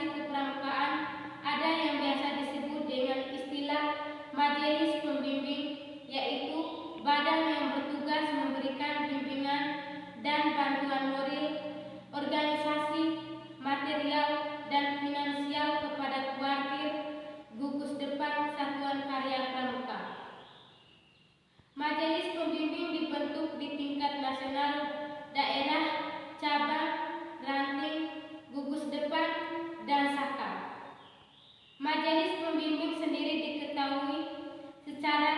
organisasi kepramukaan ada yang biasa disebut dengan istilah majelis pembimbing, yaitu badan yang bertugas memberikan bimbingan dan bantuan moral, organisasi, material, dan finansial kepada kuartir, gugus depan, satuan karya pramuka. Majelis pembimbing dibentuk di tingkat nasional, daerah, cabang, ranting, gugus depan, dan saka. Majelis pembimbing sendiri diketahui secara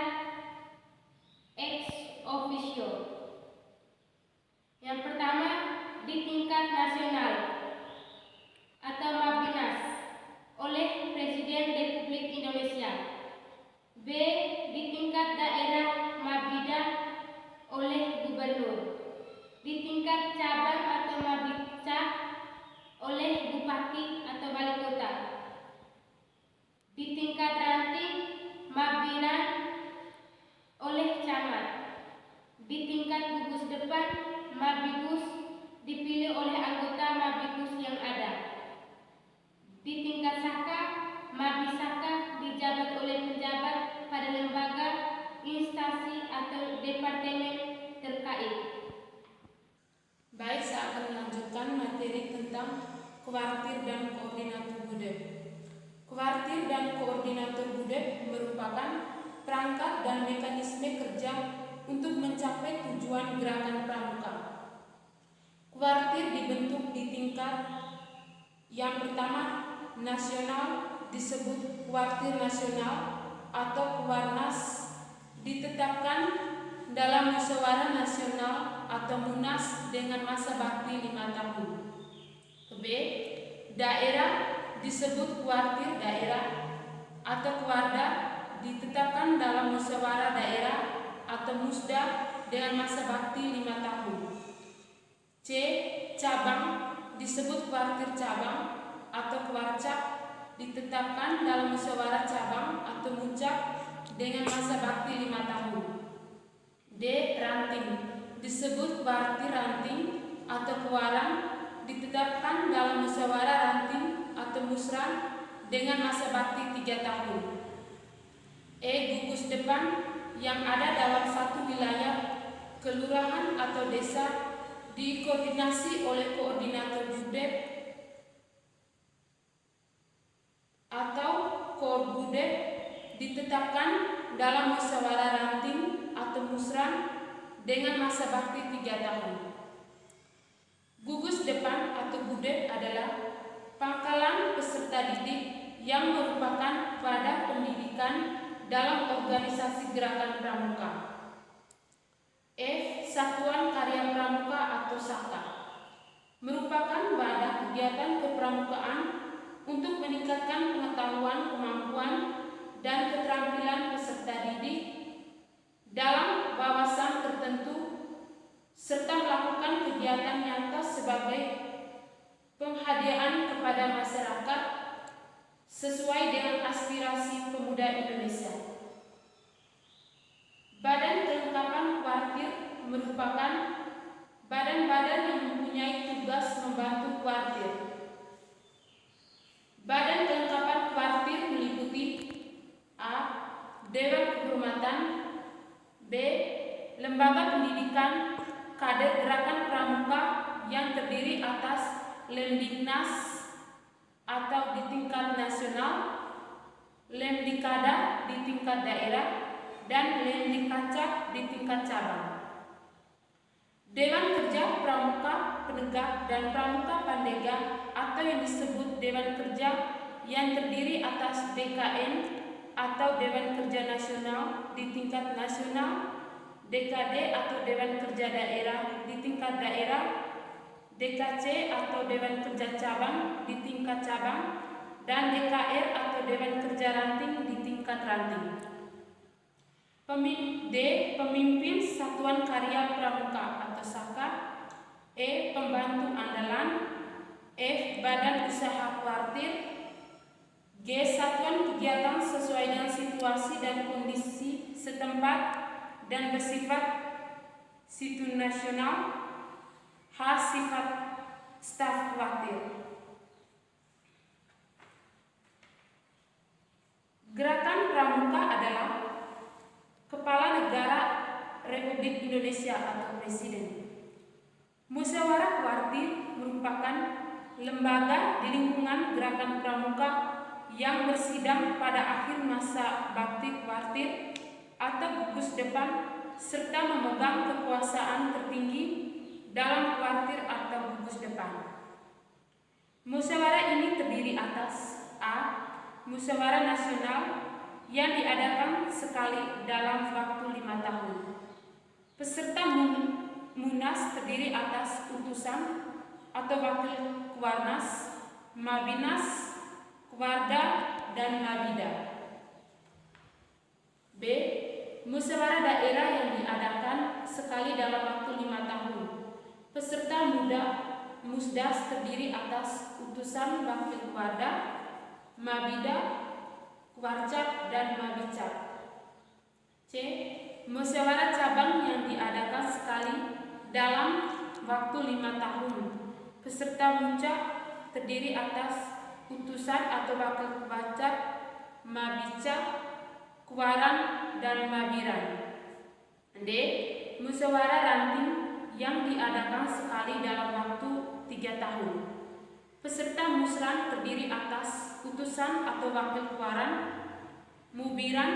ex officio. Yang pertama, di tingkat nasional atau Mabdinas oleh Presiden Republik Indonesia. B. Di tingkat daerah Mabida oleh Gubernur. Di tingkat cabang atau Mabitca oleh Bupati atau Wali Kota. Di tingkat ranting Mabbiran oleh Camat. Di tingkat gugus depan Mabigus dipilih oleh anggota Mabigus yang ada. Di tingkat saka Mabisaka dijabat oleh pejabat pada lembaga, instansi atau departemen terkait. Baik, saya akan melanjutkan materi tentang kuartir dan koordinator BUDEP. Kuartir dan koordinator BUDEP merupakan perangkat dan mekanisme kerja untuk mencapai tujuan gerakan pramuka. Kuartir dibentuk di tingkat yang pertama nasional, disebut kuartir nasional atau Kuarnas, ditetapkan dalam musyawarah nasional atau Munas dengan masa bakti 5 tahun. B. Daerah disebut kuartir daerah atau Kuarda, ditetapkan dalam musyawarah daerah atau Musda dengan masa bakti 5 tahun. C. Cabang disebut kuartir cabang atau Kuarcap, ditetapkan dalam musyawarah cabang atau Muncak dengan masa bakti 5 tahun. D. Ranting disebut kuartir ranting atau Kuarang, ditetapkan dalam musyawarah ranting atau Musran dengan masa bakti 3 tahun. E. Gugus depan yang ada dalam satu wilayah, kelurahan atau desa, dikoordinasi oleh koordinator BUDEP atau Korbudep, ditetapkan dalam musyawarah ranting atau Musran dengan masa bakti 3 tahun. Gugus depan atau BUDEP adalah pangkalan peserta didik yang merupakan wadah pendidikan dalam organisasi gerakan pramuka. F. Satuan Karya Pramuka atau SAKA merupakan wadah kegiatan kepramukaan untuk meningkatkan pengetahuan, kemampuan, dan keterampilan peserta didik dalam wawasan tertentu serta melakukan kegiatan nyata sebagai penghadiaan kepada masyarakat sesuai dengan aspirasi pemuda Indonesia. Badan kelengkapan kuartir merupakan badan-badan yang mempunyai tugas membantu kuartir. Badan kelengkapan kuartir meliputi A. Dewan Kehormatan, B. Lembaga Pendidikan Kader Gerakan Pramuka yang terdiri atas Lemdiknas atau di tingkat nasional, Lemdikada di tingkat daerah, dan Lemdikacak di tingkat cabang. Dewan Kerja Pramuka Penegak dan Pramuka Pandega atau yang disebut Dewan Kerja yang terdiri atas DKN atau Dewan Kerja Nasional di tingkat nasional, DKD atau Dewan Kerja Daerah di tingkat daerah, DKC atau Dewan Kerja Cabang di tingkat cabang, dan DKR atau Dewan Kerja Ranting di tingkat ranting. D. Pemimpin Satuan Karya Pramuka atau SAKA. E. Pembantu andalan. F. Badan Usaha Kuartir. G. Satuan kegiatan sesuai dengan situasi dan kondisi setempat dan bersifat situasional. H. Sifat staf kuartir. Indonesia atau Presiden. Musyawarah Kuartir merupakan lembaga di lingkungan Gerakan Pramuka yang bersidang pada akhir masa bakti Kuartir atau gugus depan serta memegang kekuasaan tertinggi dalam Kuartir atau gugus depan. Musyawarah ini terdiri atas a. Musyawarah nasional yang diadakan sekali dalam waktu 5 tahun. Peserta Munas terdiri atas utusan atau wakil Kuarnas, Mabinas, Kuarda, dan Mabida. B. Musyawarah daerah yang diadakan sekali dalam waktu 5 tahun. Peserta Musdas terdiri atas utusan wakil Kuarda, Mabida, Kuarcap, dan Mabicap. C. Musyawarah cabang yang diadakan sekali dalam waktu 5 tahun. Peserta Muncak terdiri atas utusan atau wakil Kuarcap, Mabica, Kuaran, dan Mabiran. D. Musyawarah ranting yang diadakan sekali dalam waktu 3 tahun. Peserta Musran terdiri atas utusan atau wakil Kuaran, Mubiran,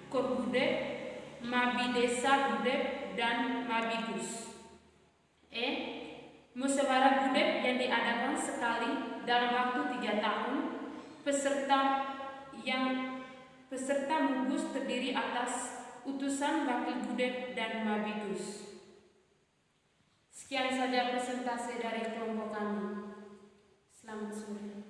Korbudep, Mabidesa Budep, dan Mabigus. E. Musyawarah Budep yang diadakan sekali dalam waktu 3 tahun. Peserta Mugus terdiri atas utusan wakil Budep dan Mabigus. Sekian saja presentasi dari kelompok kami. Selamat sore.